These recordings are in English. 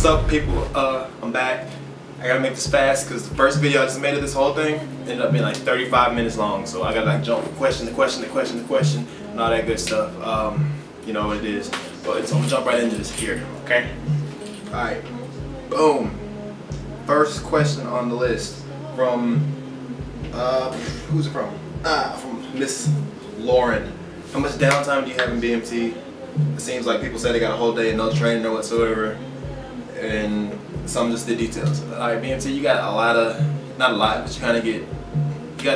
What's up, people? I'm back. I gotta make this fast because the first video I just made of this whole thing ended up being like 35 minutes long, so I gotta like jump from question to question to question to question and all that good stuff. You know what it is. But so I'm gonna jump right into this here, okay? Alright. Boom. First question on the list from who's it from? From Miss Lauren. How much downtime do you have in BMT? It seems like people say they got a whole day and no training or whatsoever, and some just the details. Alright, BMT, you got a lot of, not a lot, but you kind of get,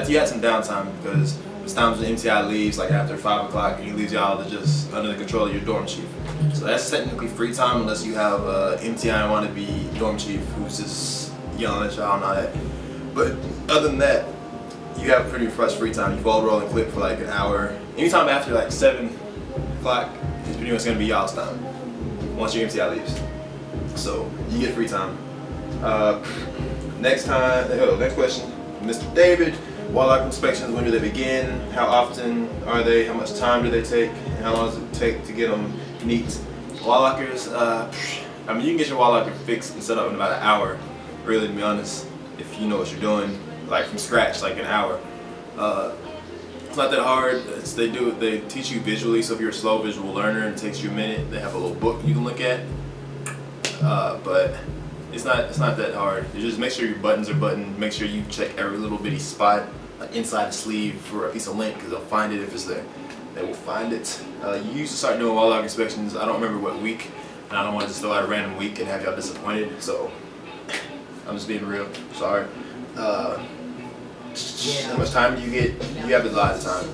you got some downtime because there's times when MTI leaves like after 5 o'clock and he leaves y'all to just under the control of your dorm chief. So that's technically free time unless you have a MTI wannabe dorm chief who's just yelling at y'all and all that. But other than that, you have pretty much free time. You fall, roll, and clip for like an hour. Anytime after like 7 o'clock, it's pretty much gonna be y'all's time once your MTI leaves. So you get free time. Next question, Mr. David. Wildlife inspections, when do they begin? How often are they? How much time do they take? And how long does it take to get them neat? Wall lockers, I mean, you can get your wall locker fixed and set up in about an hour, really, to be honest, if you know what you're doing, like from scratch, like an hour. It's not that hard. They teach you visually, so if you're a slow visual learner, it takes you a minute. They have a little book you can look at, but it's not that hard. You just make sure your buttons are buttoned. Make sure you check every little bitty spot, like inside the sleeve for a piece of lint, because they'll find it if it's there. They will find it. You used to start doing wall locker inspections. I don't remember what week, and I don't want to just throw out a random week and have y'all disappointed. So I'm just being real. Sorry. How much time do you get? You have a lot of time.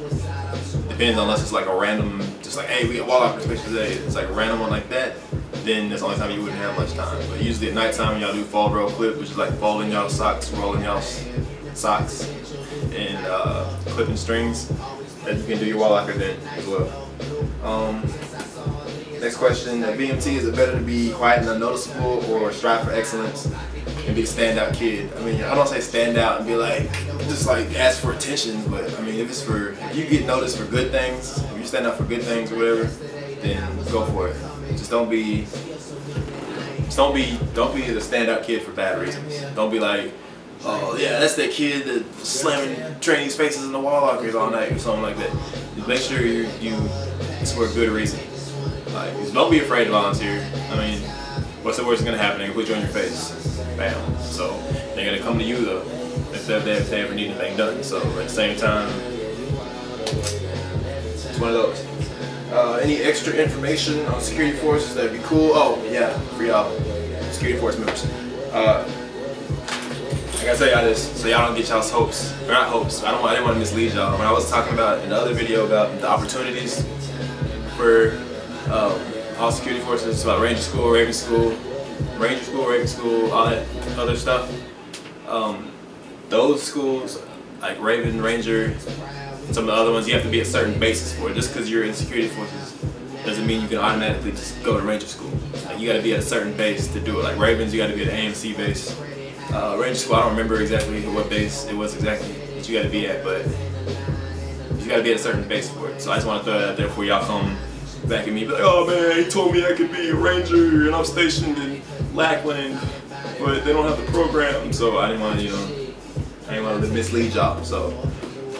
Depends, unless it's like a random, just like, hey, we got wall locker inspection today. It's like a random one like that. Then that's the only time you wouldn't have much time. But usually at nighttime, y'all do fall, roll, clip, which is like folding y'all socks, rolling y'all socks, and clipping strings. That you can do your wall locker then as well. Next question, at BMT, is it better to be quiet and unnoticeable or strive for excellence and be a standout kid? I mean, I don't say stand out and be like, just like ask for attention, but I mean, if you get noticed for good things, if you stand out for good things or whatever, then go for it. Just don't be the standout kid for bad reasons. Don't be like, oh yeah, that's that kid that's slamming trainees' faces in the wall lockers all night or something like that. Just make sure it's for a good reason. Like, just don't be afraid to volunteer. I mean, what's the worst that's gonna happen? They can put you on your face. Bam. So they're gonna come to you though if they ever need anything done. So at the same time, it's one of those. Any extra information on security forces that'd be cool? Oh yeah, for y'all security force members. I gotta tell y'all this so y'all don't get y'all's hopes. Or not hopes. I didn't want to mislead y'all. When I was talking about in the other video about the opportunities for all security forces, it's about Ranger School, Raven School, all that other stuff. Those schools, like Raven, Ranger, and some of the other ones, you have to be a certain basis for it. Just because you're in security forces doesn't mean you can automatically just go to Ranger School. Like, you got to be at a certain base to do it. Like Ravens, you got to be at an AMC base. Ranger School, I don't remember exactly what base it was exactly that you got to be at, but you got to be at a certain base for it. So I just want to throw that out there before y'all come back at me, be like, oh man, he told me I could be a Ranger and I'm stationed in Lackland, but they don't have the program, so I didn't want to mislead y'all. So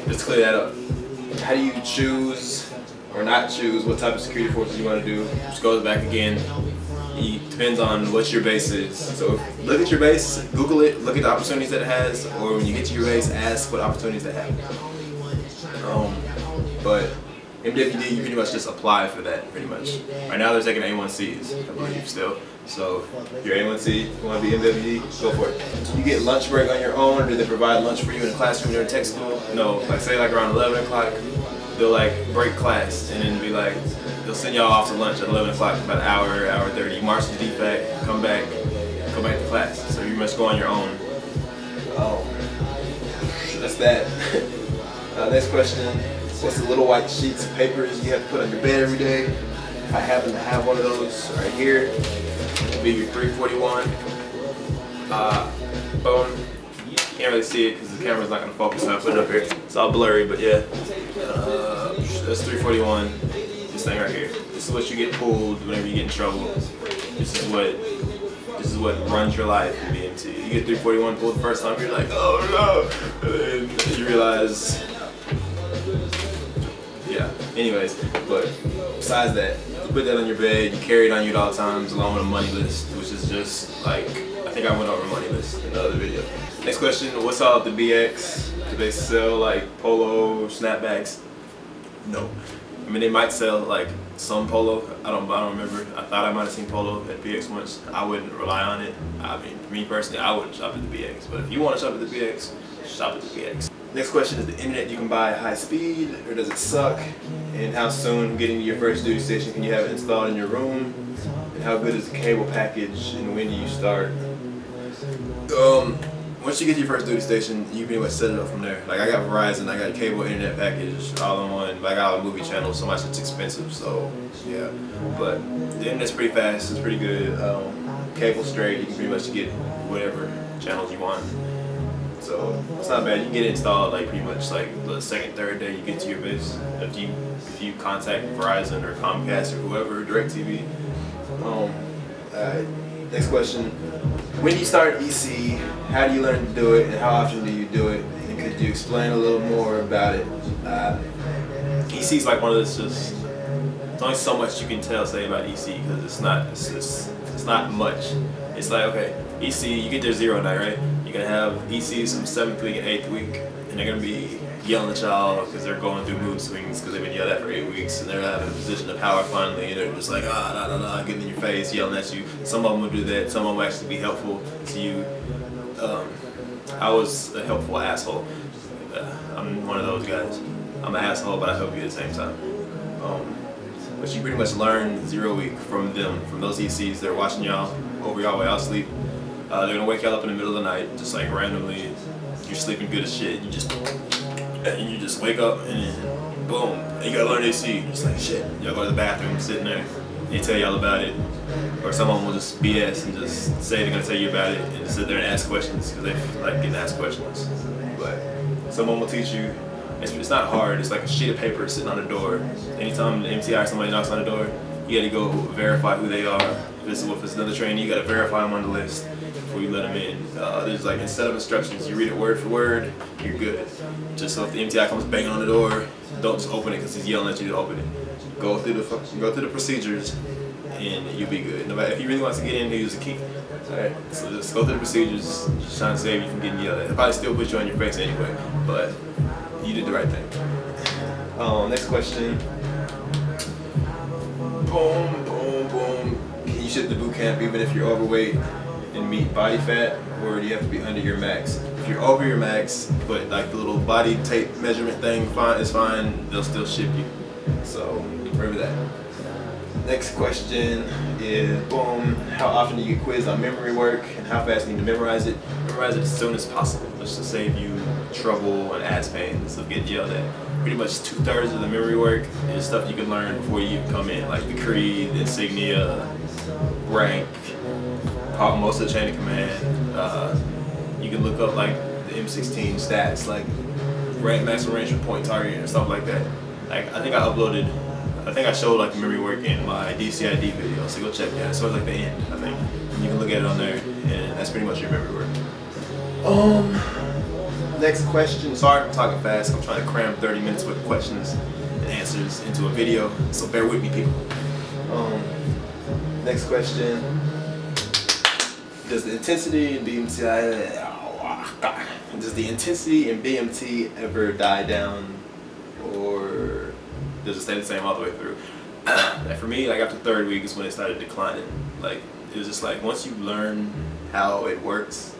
just clear that up. How do you choose or not choose what type of security forces you want to do? Just goes back again. It depends on what your base is. So look at your base, Google it, look at the opportunities that it has, or when you get to your base, ask what opportunities they have. But MWD, you pretty much just apply for that, pretty much. Right now they're taking A1Cs, I believe, still. So if you're A1C, you want to be MWD, go for it. Do you get lunch break on your own, or do they provide lunch for you in the classroom during tech school? No, like say like around 11 o'clock, they'll like break class and then be like, they'll send y'all off to lunch at 11 o'clock, about an hour 30. March to defect, come back to class. So you must go on your own. That's that. Next question. What's the little white sheets of papers you have to put on your bed every day? If I happen to have one of those right here, it'll be your 341. Boom. Can't really see it because the camera's not going to focus, so I put it up here. It's all blurry, but yeah. That's 341. This thing right here. This is what you get pulled whenever you get in trouble. This is This is what runs your life in BMT. You get 341 pulled the first time, you're like, oh no! And then you realize, yeah. Anyways, but besides that, you put that on your bed, you carry it on you at all times, along with a money list, which is just like, I think I went over a money list in the other video. Next question, what's all the BX? Do they sell like polo, snapbacks? No. I mean, they might sell like some polo. I don't remember. I thought I might have seen polo at BX once. I wouldn't rely on it. I mean, for me personally, I wouldn't shop at the BX. But if you want to shop at the BX, shop at the BX. Next question is the internet you can buy at high speed, or does it suck? And how soon getting to your first duty station can you have it installed in your room? And how good is the cable package, and when do you start? Once you get to your first duty station, you pretty much set it up from there. Like I got Verizon, I got a cable internet package all in one. But I got all the movie channels, so much it's expensive. So yeah, but the internet's pretty fast. It's pretty good. Cable straight. You can pretty much get whatever channels you want. So it's not bad. You can get it installed like pretty much like the second, third day you get to your base. If you contact Verizon or Comcast or whoever, DirecTV. Alright. Next question. When you start EC, how do you learn to do it, and how often do you do it? And could you explain a little more about it? EC is like one of those just. There's only so much you can say about EC because it's not much. It's like, okay, EC, you get their 0 night, right? You're gonna have ECs from 7th week and 8th week, and they're gonna be yelling at y'all because they're going through mood swings because they've been yelled at for 8 weeks, and they're having a position of power finally, and they're just like, getting in your face, yelling at you. Some of them will do that. Some of them will actually be helpful to you. I was a helpful asshole. I'm one of those guys. I'm an asshole, but I help you at the same time. But you pretty much learn 0 week from them, from those ECs. They're watching y'all over y'all while y'all sleep. They're gonna wake y'all up in the middle of the night, just like randomly. You're sleeping good as shit. You just wake up and then boom, and you gotta learn AC. You're just like shit. Y'all go to the bathroom, sitting there. They tell y'all about it, or some of them will just BS and just say they're gonna tell you about it and just sit there and ask questions because they like getting asked questions. But someone will teach you. It's not hard. It's like a sheet of paper sitting on the door. Anytime the MTI or somebody knocks on the door, you gotta go verify who they are. If it's another trainee, you gotta verify them on the list before you let them in. There's like a set of instructions. You read it word for word, you're good. Just so if the MTI comes banging on the door, don't just open it because he's yelling at you to open it. Go through the procedures, and you'll be good. No matter if he really wants to get in, he'll use a key. Alright, so just go through the procedures, just trying to save you from getting yelled at. He'll probably still put you on your face anyway, but you did the right thing. Next question. Boom, boom, boom. Can you ship the boot camp even if you're overweight and meet body fat, or do you have to be under your max? If you're over your max, but like the little body tape measurement thing is fine, they'll still ship you. So remember that. Next question is, boom, how often do you get quizzed on memory work, and how fast do you need to memorize it? Memorize it as soon as possible, just to save you trouble and ass pains of getting yelled at. Pretty much 2/3 of the memory work is stuff you can learn before you even come in, like the creed, the insignia, rank, most of the chain of command. You can look up like the M16 stats, like rank, maximum range, point target, and stuff like that. Like I think I showed like the memory work in my DCID video, so go check that. So it's like the end, I think. And you can look at it on there, and that's pretty much your memory work. Next question. Sorry, I'm talking fast. I'm trying to cram 30 minutes worth of questions and answers into a video, so bear with me, people. Next question. Does the intensity in BMT ever die down, or does it stay the same all the way through? Like for me, like after 3rd week is when it started declining. Like it was just like once you learn how it works,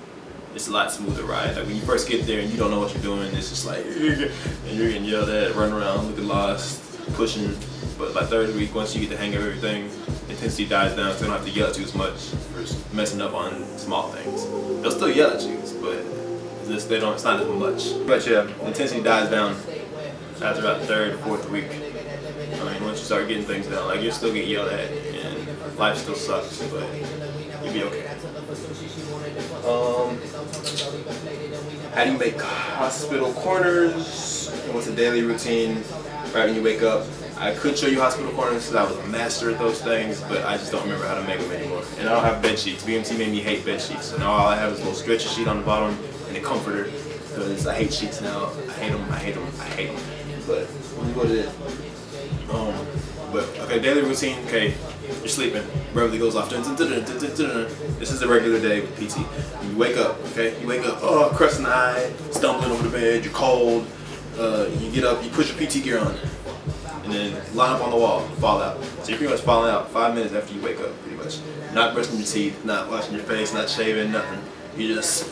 it's a lot smoother ride. Like when you first get there and you don't know what you're doing, it's just like, and you're getting yelled at, running around, looking lost, pushing. But by 3rd week, once you get the hang of everything, intensity dies down, so they don't have to yell at you as much for messing up on small things. They'll still yell at you, but it's not as much. But yeah, intensity dies down after about 3rd, 4th week. I mean, once you start getting things down, like you'll still get yelled at, and life still sucks, but you'll be okay. How do you make hospital corners? What's a daily routine right when you wake up? I could show you hospital corners because I was a master at those things, but I just don't remember how to make them anymore. And I don't have bed sheets. BMT made me hate bed sheets. So now all I have is a little stretcher sheet on the bottom and a comforter because I hate sheets now. I hate them, I hate them, I hate them. But let me go to this. Okay, daily routine, okay, you're sleeping. Beverly goes off. This is a regular day with PT. You wake up, okay? You wake up, oh, crusting the eye, stumbling over the bed, you're cold. You get up, you put your PT gear on, and then line up on the wall, fall out. So you're pretty much falling out 5 minutes after you wake up, pretty much. Not brushing your teeth, not washing your face, not shaving, nothing. You're just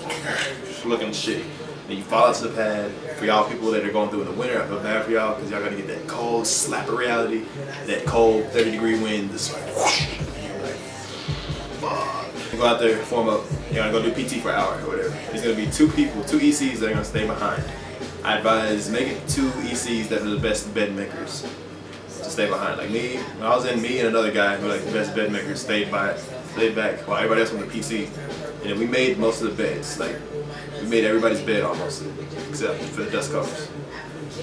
looking shitty. And you fall out to the pad. For y'all people that are going through in the winter, I feel bad for y'all because y'all gotta get that cold slap of reality, that cold 30-degree wind, just like whoosh. And you're like, fuck. You go out there, form up. You're gonna go do PT for an hour or whatever. There's gonna be 2 people, 2 ECs that are gonna stay behind. I advise making 2 ECs that are the best bed makers to stay behind. Like me, when I was in, me and another guy who were like the best bed makers stayed back while everybody else went to PC. And we made most of the beds. Like we made everybody's bed almost, except for the dust covers.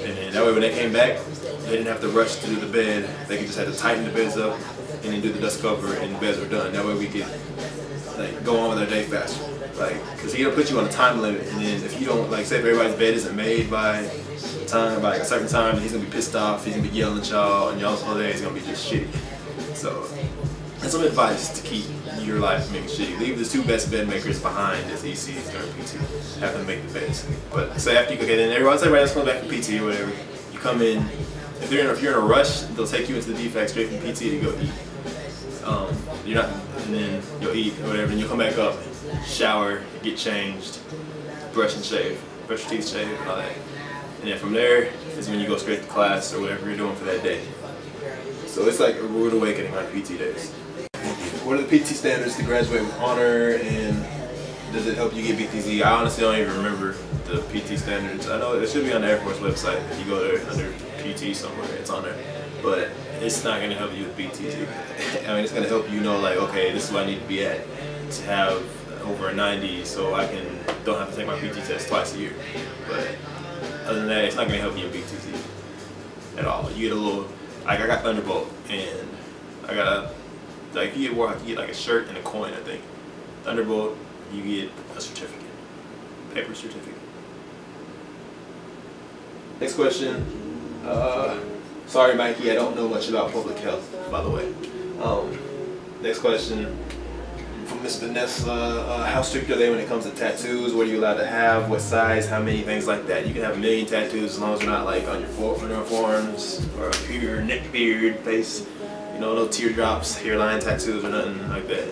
And then that way when they came back, they didn't have to rush to do the bed. They just had to tighten the beds up and then do the dust cover and the beds were done. That way we could like go on with our day faster. Like, cause he'll put you on a time limit, and then if you don't, like, say if everybody's bed isn't made by like a certain time, he's gonna be pissed off, he's gonna be yelling at y'all, and y'all's whole day is gonna be just shitty. So, that's some advice to keep your life making shitty. Leave the 2 best bed makers behind as ECs during PT. Have them make the beds. But say after you, okay, then everybody else comes back from PT or whatever. You come in, if you're in a rush, they'll take you into the defect straight from PT to go eat. And then you'll eat or whatever, and you'll come back up, shower, get changed, brush and shave, brush your teeth, shave, and all that. And then from there is when you go straight to class or whatever you're doing for that day. So it's like a rude awakening on PT days. What are the PT standards to graduate with honor, and does it help you get BTZ? I honestly don't even remember the PT standards. I know it should be on the Air Force website. If you go there under PT somewhere, it's on there. But it's not going to help you with BTZ. I mean, it's going to help you know, like, okay, this is what I need to be at to have over a 90 so I don't have to take my PT test twice a year. But other than that, it's not going to help you in BTZ at all. You get a little, like I got Thunderbolt, and I got like you get like a shirt and a coin, I think. Thunderbolt, you get a certificate, paper certificate. Next question. Sorry, Mikey, I don't know much about public health, by the way. Next question from Miss Vanessa. How strict are they when it comes to tattoos? What are you allowed to have? What size? How many? Things like that. You can have a million tattoos as long as they're not like on your forearms or up here, neck, beard, face. You know, no teardrops, hairline tattoos or nothing like that.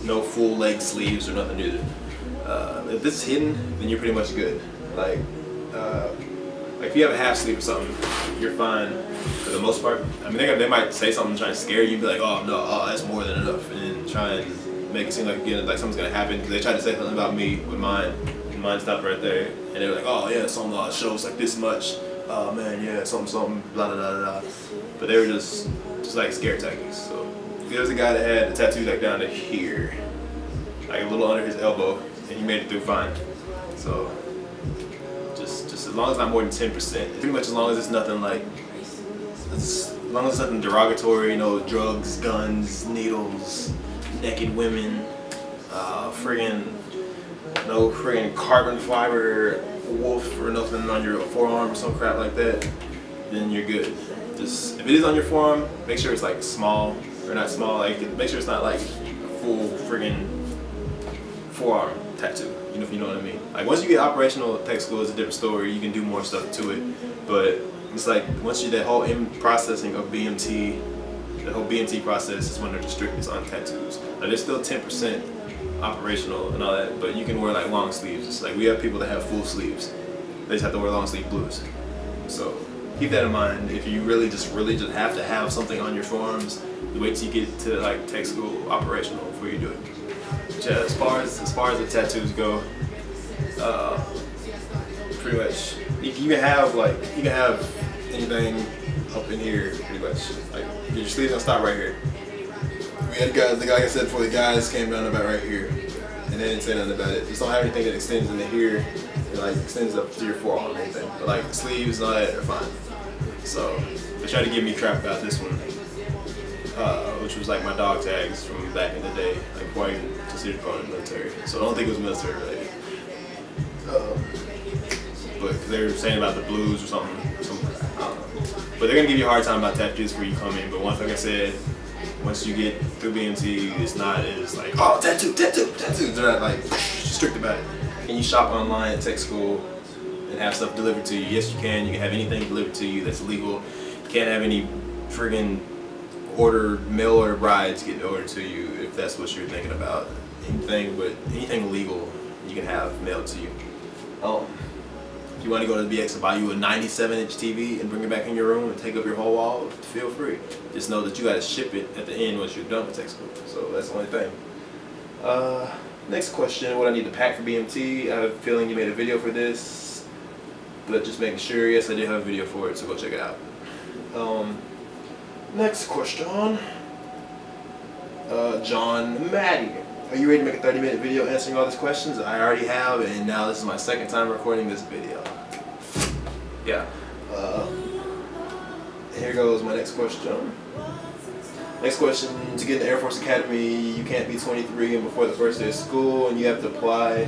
No full leg sleeves or nothing either. If this is hidden, then you're pretty much good. Like if you have a half sleeve or something, you're fine for the most part. I mean, they might say something trying to scare you and be like, oh no, oh, that's more than enough, and then try and make it seem like again like something's gonna happen. Because they tried to say something about me with mine, and mine stopped right there, and they were like, oh yeah, some shows like this much. Oh man, yeah, something, blah blah blah blah. But they were just like scare tactics. So if there's a guy that had a tattoo like down to here, like a little under his elbow, and he made it through fine. So just as long as it's not more than 10%. Pretty much as long as it's nothing like, as long as it's nothing derogatory, you know, drugs, guns, needles, naked women, no friggin' carbon fiber wolf or nothing on your forearm or some crap like that, then you're good. Just if it is on your forearm, make sure it's like small or not small. Like make sure it's not like a full friggin' forearm tattoo. You know, if you know what I mean. Like once you get operational tech school, it's a different story. You can do more stuff to it, but it's like once you that whole processing of BMT, the whole BMT process is when they're the strictest on tattoos. Now there's still 10% operational and all that, but you can wear like long sleeves. It's like we have people that have full sleeves. They just have to wear long sleeve blues. So keep that in mind. If you really just have to have something on your forearms, wait till you get to like tech school operational before you do it. Yeah, as far as the tattoos go, pretty much you can have anything up in here pretty much. Like your sleeves gonna stop right here. We had guys, like I said before, the guys came down about right here, and they didn't say nothing about it. Just don't have anything that extends into here, and like extends up to your forearm or anything. But like the sleeves and all that are fine. So they tried to give me crap about this one, which was like my dog tags from back in the day, like before I even considered going to the military. So I don't think it was military related. But they were saying about the blues or something, I don't know. But they're gonna give you a hard time about tattoos before you come in. But once, like I said, once you get through BMT, it's not as like, oh, tattoo. They're not like strict about it. Can you shop online at tech school and have stuff delivered to you? Yes, you can. You can have anything delivered to you that's legal. You can't have any friggin' mail order brides get ordered to you if that's what you're thinking about. Anything legal you can have mailed to you. If you want to go to the BX and buy you a 97-inch TV and bring it back in your room and take up your whole wall, feel free. Just know that you got to ship it at the end once you're done with tech school. So that's the only thing. Next question, what I need to pack for BMT. I have a feeling you made a video for this, but just making sure. Yes, I did have a video for it, so go check it out. Next question. John Maddie. Are you ready to make a 30-minute video answering all these questions? I already have, and now this is my second time recording this video. Yeah. Here goes my next question. Next question, to get in the Air Force Academy, you can't be 23 and before the first day of school, and you have to apply,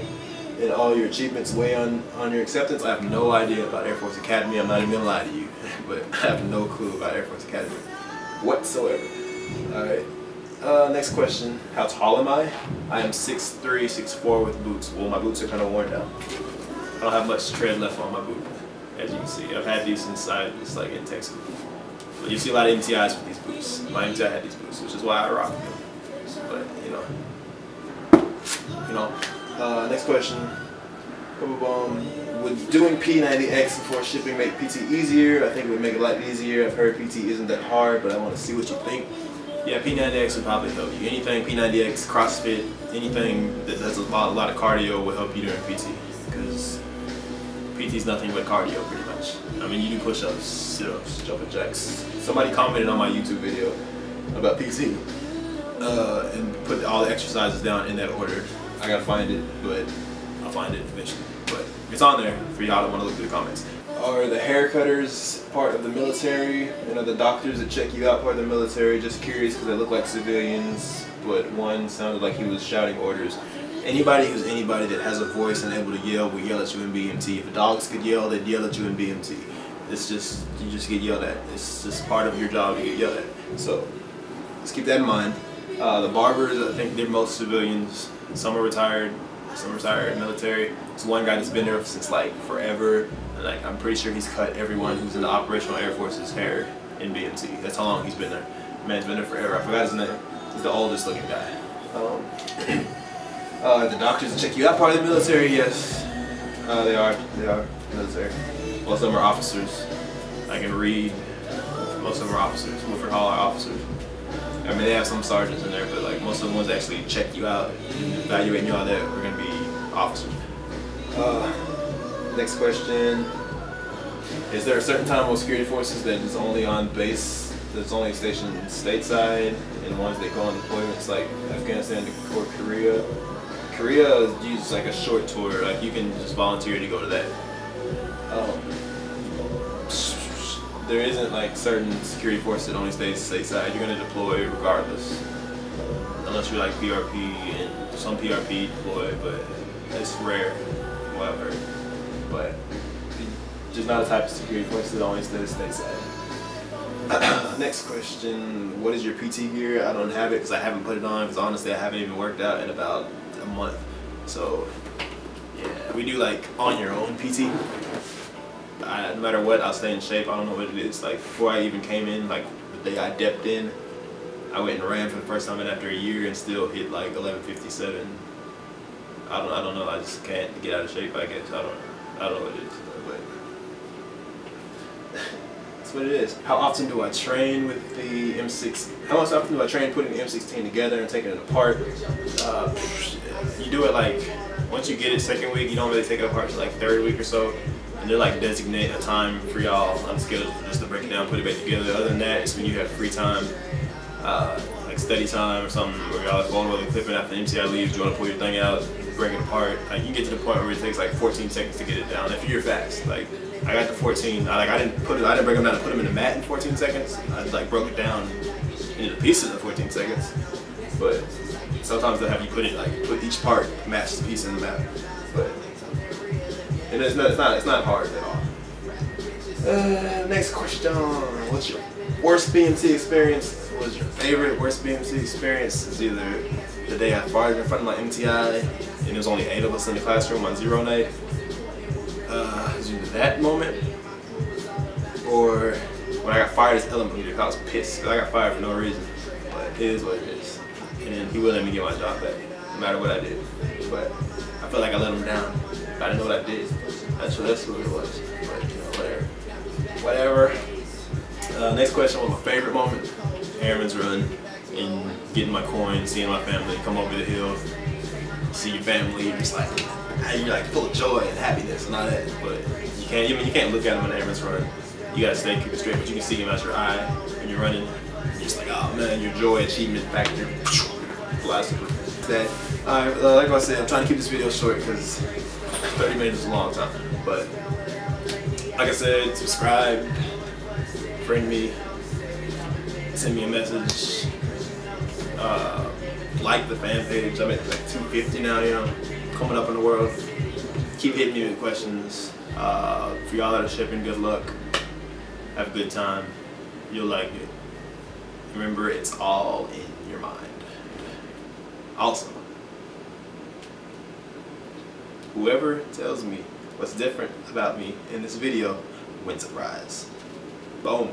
and all your achievements weigh on your acceptance. I have no idea about Air Force Academy. I'm not even gonna lie to you, but I have no clue about Air Force Academy whatsoever. Alright. Next question, how tall am I? I am 6'3", 6'4" with boots. Well, my boots are kind of worn down. I don't have much tread left on my boot, as you can see. I've had these since I was like in tech school. But you see a lot of MTIs with these boots. My MTI had these boots, which is why I rock them. But, next question. Would doing P90X before shipping make PT easier? I think it would make it a lot easier. I've heard PT isn't that hard, but I want to see what you think. Yeah, P90X would probably help you. Anything P90X, CrossFit, anything that does a lot of cardio will help you during PT. Because PT is nothing but cardio, pretty much. I mean, you do push-ups, sit-ups, jumping jacks. Somebody commented on my YouTube video about PT and put all the exercises down in that order. I gotta find it, but I'll find it eventually. But it's on there for y'all that want to look through the comments. Are the hair cutters part of the military? And are the doctors that check you out part of the military? Just curious because they look like civilians, but one sounded like he was shouting orders. Anybody who's anybody that has a voice and able to yell will yell at you in BMT. If dogs could yell, they'd yell at you in BMT. It's just, you just get yelled at. It's just part of your job to get yelled at. So, let's keep that in mind. The barbers, I think they're most civilians. Some are retired military. There's one guy that's been there since like forever. And, like, I'm pretty sure he's cut everyone who's in the Operational Air Force's hair in BMT. That's how long he's been there. Man's been there forever. I forgot his name. He's the oldest looking guy. The doctors that check you out part of the military, yes. They are military. Most of them are officers. I can read. Most of them are officers. Woodford Hall are officers. I mean, they have some sergeants in there, but like most of the ones that actually check you out and evaluate you out there are going to be officers. Next question. Is there a certain time of security forces that is only on base, that's only stationed stateside, and ones that go on deployments like Afghanistan or Korea? Korea is used like a short tour, like you can just volunteer to go to that. There isn't like certain security force that only stays stateside. You're going to deploy regardless. Unless you're like PRP, and some PRP deploy, but it's rare, what I've heard. But there's not a type of security force that only stays stateside. Next question, what is your PT gear? I don't have it because I haven't put it on, because honestly I haven't even worked out in about a month. So yeah, we do like on your own PT. No matter what, I'll stay in shape. I don't know what it is. Like before I even came in, like the day I depped in, I went and ran for the first time in after a year and still hit like 11:57. I don't know. I just can't get out of shape, I guess. I don't know what it is, but that's what it is. How often do I train with the M16? How often do I train putting the M16 together and taking it apart? You do it like once you get it second week. You don't really take it apart until like third week or so. And they're like designate a time for y'all on schedule just to break it down, put it back together. Other than that, it's when you have free time, like study time or something, where y'all are going over the clipping after the MCI leaves. You want to pull your thing out, break it apart. Like you get to the point where it takes like 14 seconds to get it down if you're fast. Like I got the 14. I didn't break them down and put them in the mat in 14 seconds. I like broke it down into the pieces in 14 seconds. But sometimes they'll have you put each part match the piece in the mat. But and it's not hard at all. Next question. What's your worst BMT experience? What was your favorite worst BMT experience? It's either the day I farted in front of my MTI and there was only 8 of us in the classroom on zero night. It's either that moment or when I got fired as element leader. I was pissed because I got fired for no reason. But it is what it is. And he wouldn't let me get my job back, no matter what I did. But I felt like I let him down. I didn't know what I did. That's what it was. But you know, whatever. Next question. What was my favorite moment? Airman's run and getting my coin, seeing my family come over the hill, see your family. You're just like, you're like full of joy and happiness and all that. But you can't look at them in the airman's run. You gotta keep it straight, but you can see them out your eye when you're running. You're just like, oh man, your joy, achievement factor, blasted. That. Alright, like I said, I'm trying to keep this video short because 30 minutes is a long time. But like I said, subscribe, friend me, send me a message, like the fan page. I'm at like 250 now, you know, coming up in the world. Keep hitting me with questions. For y'all that are shipping, good luck. Have a good time. You'll like it. Remember, it's all in your mind. Also, whoever tells me what's different about me in this video wins a prize. Boom.